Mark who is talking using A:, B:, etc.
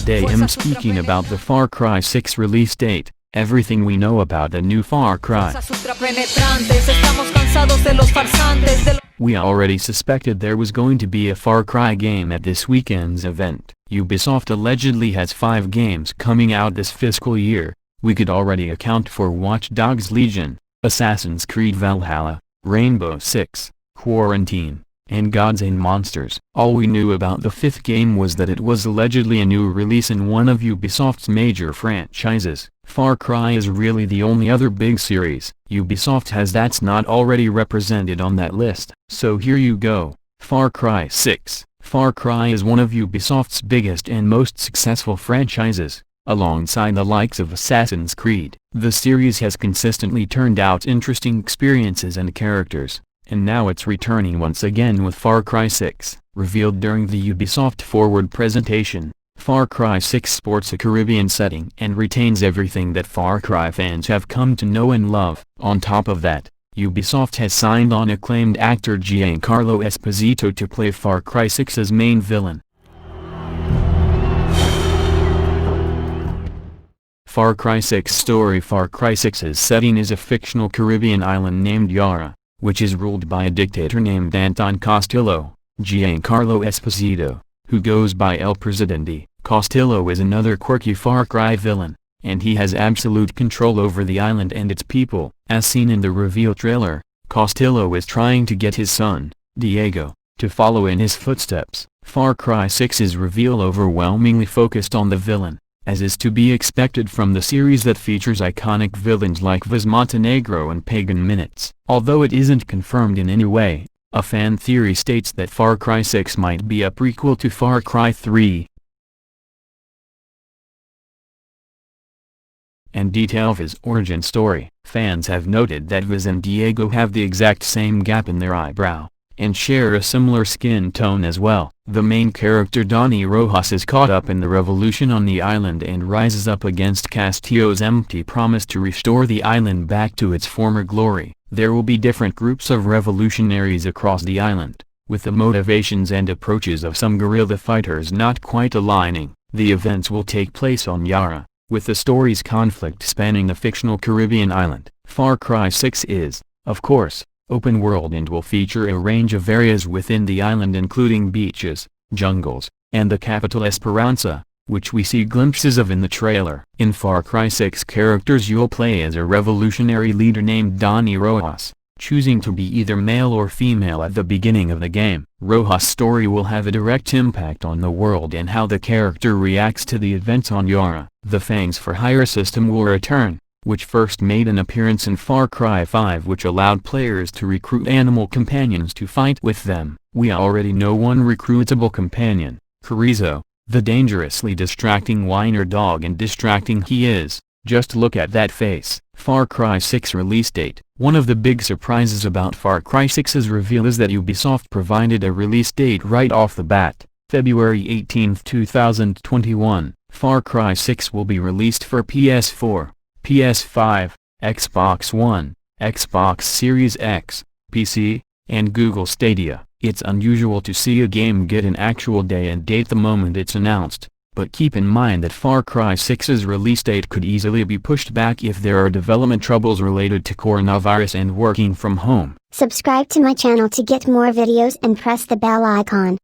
A: Today I'm speaking about the Far Cry 6 release date, everything we know about the new Far Cry. We already suspected there was going to be a Far Cry game at this weekend's event. Ubisoft allegedly has 5 games coming out this fiscal year. We could already account for Watch Dogs Legion, Assassin's Creed Valhalla, Rainbow Six, Quarantine, and Gods and Monsters. All we knew about the 5th game was that it was allegedly a new release in one of Ubisoft's major franchises. Far Cry is really the only other big series Ubisoft has that's not already represented on that list. So here you go, Far Cry 6. Far Cry is one of Ubisoft's biggest and most successful franchises. Alongside the likes of Assassin's Creed, the series has consistently turned out interesting experiences and characters, and now it's returning once again with Far Cry 6. Revealed during the Ubisoft Forward presentation, Far Cry 6 sports a Caribbean setting and retains everything that Far Cry fans have come to know and love. On top of that, Ubisoft has signed on acclaimed actor Giancarlo Esposito to play Far Cry 6's main villain. Far Cry 6 story. Far Cry 6's setting is a fictional Caribbean island named Yara, which is ruled by a dictator named Anton Castillo. Giancarlo Esposito, who goes by El Presidente, Castillo is another quirky Far Cry villain, and he has absolute control over the island and its people. As seen in the reveal trailer, Castillo is trying to get his son, Diego, to follow in his footsteps. Far Cry 6's reveal overwhelmingly focused on the villain, as is to be expected from the series that features iconic villains like Viz Montenegro and Pagan Minutes. Although it isn't confirmed in any way, a fan theory states that Far Cry 6 might be a prequel to Far Cry 3. And detail Viz's origin story. Fans have noted that Viz and Diego have the exact same gap in their eyebrow, and share a similar skin tone as well. The main character Donnie Rojas is caught up in the revolution on the island and rises up against Castillo's empty promise to restore the island back to its former glory. There will be different groups of revolutionaries across the island, with the motivations and approaches of some guerrilla fighters not quite aligning. The events will take place on Yara, with the story's conflict spanning the fictional Caribbean island. Far Cry 6 is, of course, open world and will feature a range of areas within the island including beaches, jungles, and the capital Esperanza, which we see glimpses of in the trailer. In Far Cry 6 characters you'll play as a revolutionary leader named Donnie Rojas, choosing to be either male or female at the beginning of the game. Rojas' story will have a direct impact on the world and how the character reacts to the events on Yara. The Fangs for Hire system will return, which first made an appearance in Far Cry 5, which allowed players to recruit animal companions to fight with them. We already know one recruitable companion, Chorizo, the dangerously distracting whiner dog, and distracting he is. Just look at that face. Far Cry 6 release date. One of the big surprises about Far Cry 6's reveal is that Ubisoft provided a release date right off the bat, February 18, 2021. Far Cry 6 will be released for PS4, PS5, Xbox One, Xbox Series X, PC, and Google Stadia. It's unusual to see a game get an actual day and date the moment it's announced, but keep in mind that Far Cry 6's release date could easily be pushed back if there are development troubles related to coronavirus and working from home.
B: Subscribe to my channel to get more videos and press the bell icon.